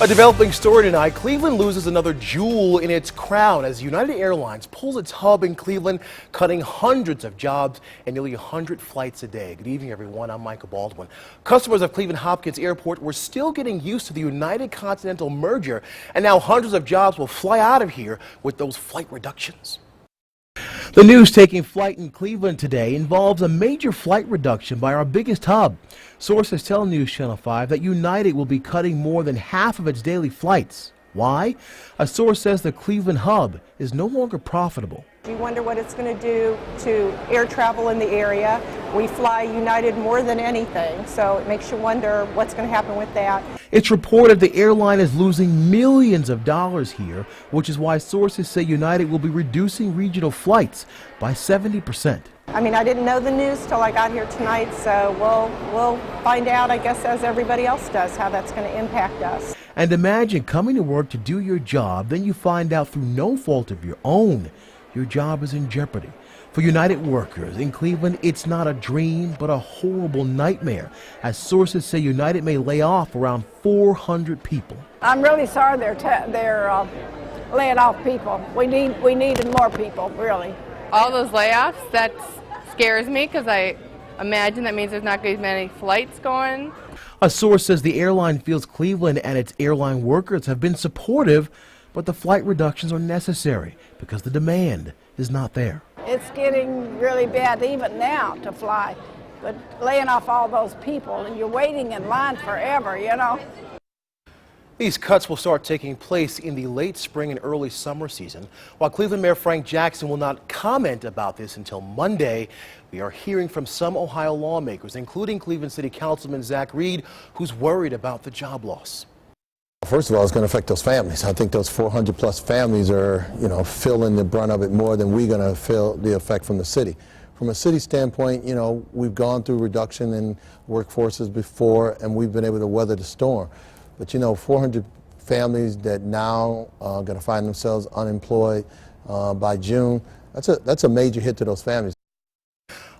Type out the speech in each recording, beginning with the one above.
A developing story tonight. Cleveland loses another jewel in its crown as United Airlines pulls its hub in Cleveland, cutting hundreds of jobs and nearly 100 flights a day. Good evening, everyone. I'm Michael Baldwin. Customers of Cleveland Hopkins Airport were still getting used to the United Continental merger, and now hundreds of jobs will fly out of here with those flight reductions. The news taking flight in Cleveland today involves a major flight reduction by our biggest hub. Sources tell Newschannel 5 that United will be cutting more than half of its daily flights. Why? A source says the Cleveland hub is no longer profitable. You wonder what it's going to do to air travel in the area. We fly United more than anything, so it makes you wonder what's going to happen with that. It's reported the airline is losing millions of dollars here, which is why sources say United will be reducing regional flights by 70%. I mean, I didn't know the news till I got here tonight, so we'll find out, I guess, as everybody else does, how that's going to impact us. And imagine coming to work to do your job, then you find out through no fault of your own, your job is in jeopardy. For United workers in Cleveland, it's not a dream, but a horrible nightmare, as sources say United may lay off around 400 people. I'm really sorry they're laying off people. We needed more people, really. All those layoffs, that scares me because I imagine that means there's not going to be many flights going. A source says the airline feels Cleveland and its airline workers have been supportive, but the flight reductions are necessary because the demand is not there. It's getting really bad even now to fly, but laying off all those people and you're waiting in line forever, you know. These cuts will start taking place in the late spring and early summer season. While Cleveland Mayor Frank Jackson will not comment about this until Monday, we are hearing from some Ohio lawmakers, including Cleveland City Councilman Zach Reed, who's worried about the job loss. First of all, it's going to affect those families. I think those 400 plus families are, feeling the brunt of it more than we're going to feel the effect from the city. From a city standpoint, we've gone through reduction in workforces before, and we've been able to weather the storm. But 400 families that now are going to find themselves unemployed by June, that's a major hit to those families.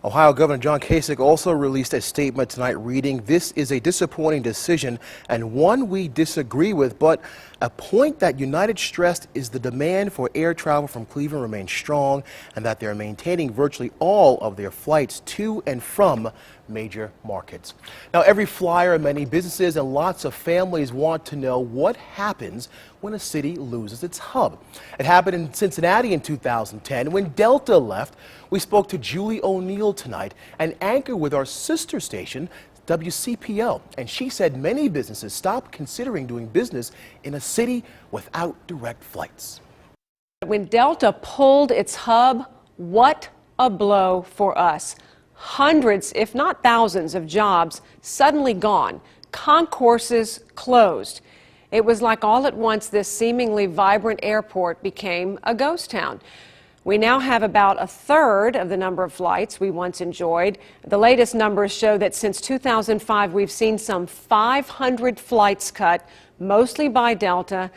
Ohio Governor John Kasich also released a statement tonight reading, "This is a disappointing decision and one we disagree with, but a point that United stressed is the demand for air travel from Cleveland remains strong and that they're maintaining virtually all of their flights to and from major markets." Now, every flyer and many businesses and lots of families want to know what happens when a city loses its hub. It happened in Cincinnati in 2010 when Delta left. We spoke to Julie O'Neill tonight, an anchor with our sister station, WCPL, and she said many businesses stopped considering doing business in a city without direct flights. When Delta pulled its hub, what a blow for us. Hundreds, if not thousands, of jobs suddenly gone. Concourses closed. It was like all at once this seemingly vibrant airport became a ghost town. We now have about a third of the number of flights we once enjoyed. The latest numbers show that since 2005, we've seen some 500 flights cut, mostly by Delta,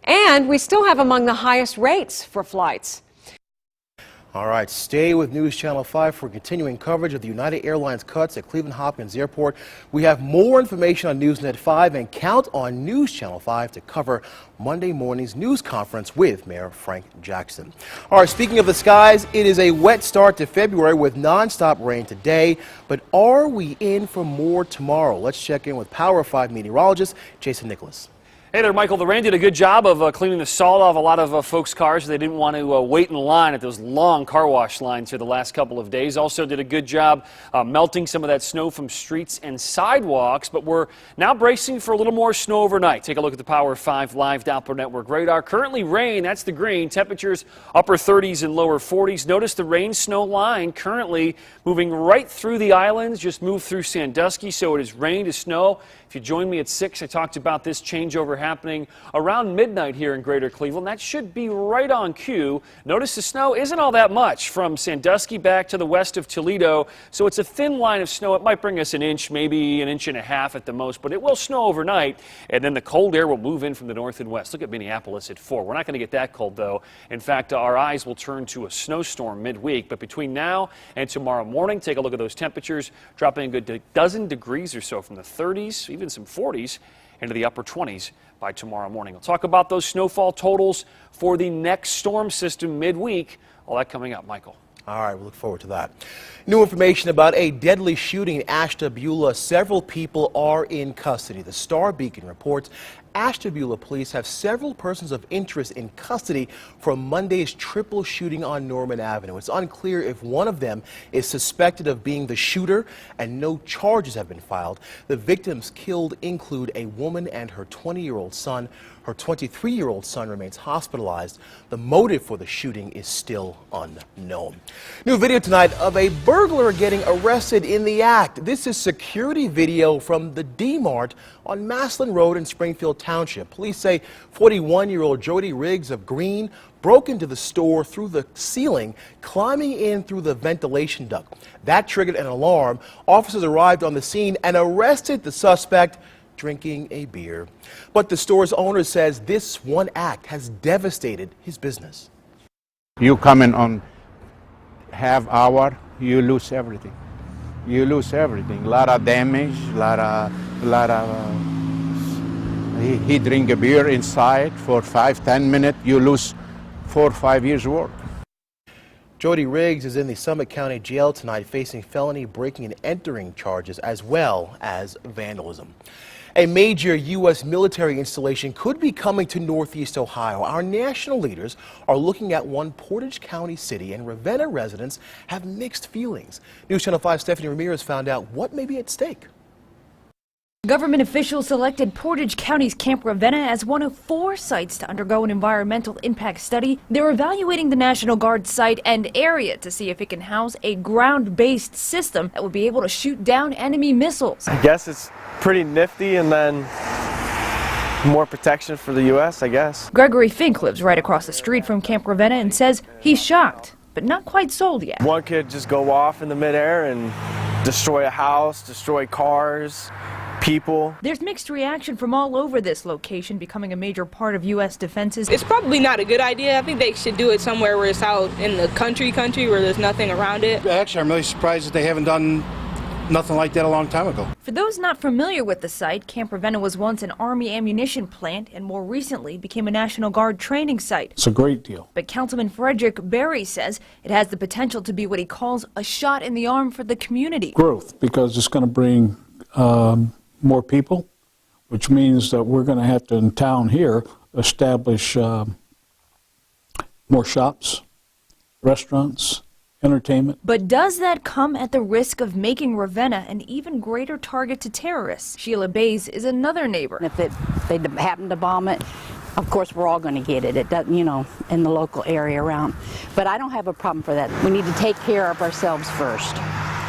and we still have among the highest rates for flights. All right, stay with Newschannel 5 for continuing coverage of the United Airlines cuts at Cleveland Hopkins Airport. We have more information on Newsnet 5 and count on Newschannel 5 to cover Monday morning's news conference with Mayor Frank Jackson. All right, speaking of the skies, it is a wet start to February with nonstop rain today, but are we in for more tomorrow? Let's check in with Power 5 meteorologist Jason Nicholas. Hey there, Michael. The rain did a good job of cleaning the salt off a lot of folks' cars. They didn't want to wait in line at those long car wash lines here the last couple of days. Also did a good job melting some of that snow from streets and sidewalks, but we're now bracing for a little more snow overnight. Take a look at the Power 5 live Doppler network radar. Currently rain, that's the green. Temperatures upper 30s and lower 40s. Notice the rain-snow line currently moving right through the islands, just moved through Sandusky, so it is rain to snow. If you join me at 6, I talked about this changeover happening around midnight here in Greater Cleveland. That should be right on cue. Notice the snow isn't all that much from Sandusky back to the west of Toledo, so it's a thin line of snow. It might bring us an inch, maybe an inch and a half at the most, but it will snow overnight, and then the cold air will move in from the north and west. Look at Minneapolis at 4. We're not going to get that cold, though. In fact, our eyes will turn to a snowstorm midweek, but between now and tomorrow morning, take a look at those temperatures, dropping a good dozen degrees or so from the 30s, even some 40s into the upper 20s by tomorrow morning. We'll talk about those snowfall totals for the next storm system midweek. All that coming up, Michael. All right, we look forward to that. New information about a deadly shooting in Ashtabula. Several people are in custody. The Star Beacon reports Ashtabula police have several persons of interest in custody from Monday's triple shooting on Norman Avenue. It's unclear if one of them is suspected of being the shooter, and no charges have been filed. The victims killed include a woman and her 20-year-old son. Her 23-year-old son remains hospitalized. The motive for the shooting is still unknown. New video tonight of a burglar getting arrested in the act. This is security video from the D-Mart on Maslin Road in Springfield Township. Police say 41-year-old Jody Riggs of Green broke into the store through the ceiling, climbing in through the ventilation duct. That triggered an alarm. Officers arrived on the scene and arrested the suspect drinking a beer. But the store's owner says this one act has devastated his business. You come in on half hour, you lose everything. You lose everything. A lot of damage, he drink a beer inside for 5-10 minutes, you lose 4 or 5 years work. Jody Riggs is in the Summit County Jail tonight facing felony breaking and entering charges as well as vandalism. A major U.S. military installation could be coming to Northeast Ohio. Our national leaders are looking at one Portage County city, and Ravenna residents have mixed feelings. News Channel 5's Stephanie Ramirez found out what may be at stake. Government officials selected Portage County's Camp Ravenna as one of 4 sites to undergo an environmental impact study. They're evaluating the National Guard site and area to see if it can house a ground-based system that would be able to shoot down enemy missiles. I guess it's pretty nifty, and then more protection for the U.S., I guess. Gregory Fink lives right across the street from Camp Ravenna and says he's shocked, but not quite sold yet. One could just go off in the midair and destroy a house, destroy cars, people. There's mixed reaction from all over this location becoming a major part of U.S. defenses. It's probably not a good idea. I think they should do it somewhere where it's out in the country where there's nothing around it. Actually, I'm really surprised that they haven't done nothing like that a long time ago. For those not familiar with the site, Camp Ravenna was once an Army ammunition plant and more recently became a National Guard training site. It's a great deal. But Councilman Frederick Berry says it has the potential to be what he calls a shot in the arm for the community. Growth, because it's going to bring more people, which means that we're going to have to, in town here, establish more shops, restaurants, entertainment. But does that come at the risk of making Ravenna an even greater target to terrorists? Sheila Bays is another neighbor. If they happen to bomb it, of course we're all going to get it. It doesn't, in the local area around. But I don't have a problem for that. We need to take care of ourselves first.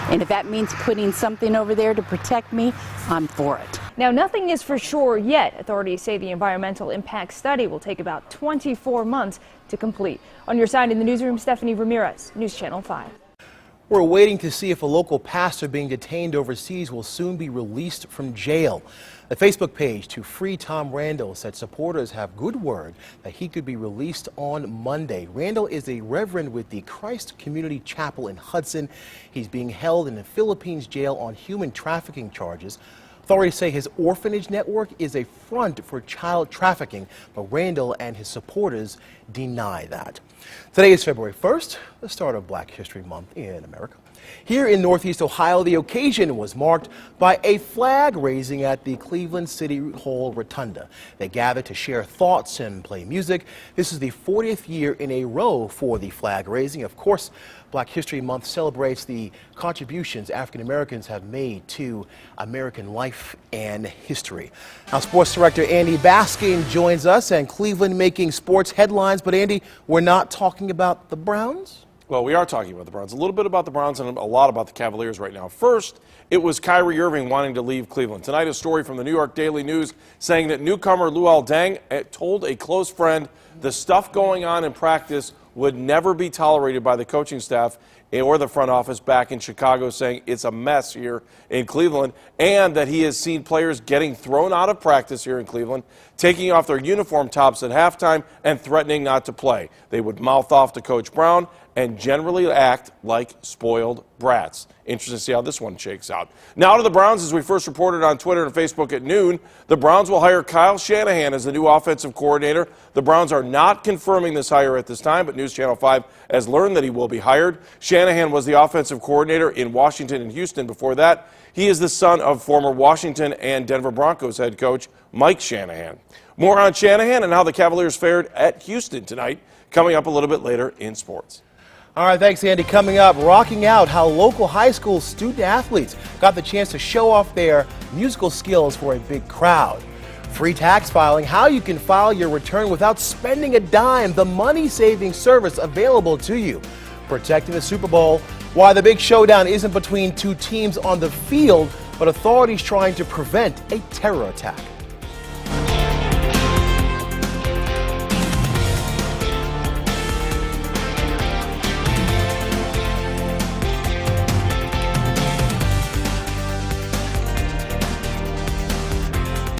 And if that means putting something over there to protect me, I'm for it. Now, nothing is for sure yet. Authorities say the environmental impact study will take about 24 months to complete. On your side in the newsroom, Stephanie Ramirez, News Channel 5. We're waiting to see if a local pastor being detained overseas will soon be released from jail. The Facebook page to Free Tom Randall said supporters have good word that he could be released on Monday. Randall is a reverend with the Christ Community Chapel in Hudson. He's being held in a Philippines jail on human trafficking charges. Authorities say his orphanage network is a front for child trafficking, but Randall and his supporters deny that. Today is February 1st, the start of Black History Month in America. Here in Northeast Ohio, the occasion was marked by a flag raising at the Cleveland City Hall Rotunda. They gathered to share thoughts and play music. This is the 40th year in a row for the flag raising. Of course, Black History Month celebrates the contributions African Americans have made to American life and history. Now, Sports Director Andy Baskin joins us, and Cleveland making sports headlines. But Andy, we're not talking about the Browns? Well, we are talking about the Browns, a little bit about the Browns and a lot about the Cavaliers right now. First, it was Kyrie Irving wanting to leave Cleveland. Tonight, a story from the New York Daily News saying that newcomer Luol Deng told a close friend the stuff going on in practice would never be tolerated by the coaching staff or the front office back in Chicago, saying it's a mess here in Cleveland, and that he has seen players getting thrown out of practice here in Cleveland. taking off their uniform tops at halftime and threatening not to play. They would mouth off to Coach Brown and generally act like spoiled brats. Interesting to see how this one shakes out. Now to the Browns. As we first reported on Twitter and Facebook at noon, the Browns will hire Kyle Shanahan as the new offensive coordinator. The Browns are not confirming this hire at this time, but Newschannel 5 has learned that he will be hired. Shanahan was the offensive coordinator in Washington and Houston. Before that, he is the son of former Washington and Denver Broncos head coach Mike Shanahan. More on Shanahan and how the Cavaliers fared at Houston tonight, coming up a little bit later in sports. All right, thanks, Andy. Coming up, rocking out how local high school student athletes got the chance to show off their musical skills for a big crowd. Free tax filing, how you can file your return without spending a dime, the money-saving service available to you. Protecting the Super Bowl, why the big showdown isn't between two teams on the field, but authorities trying to prevent a terror attack.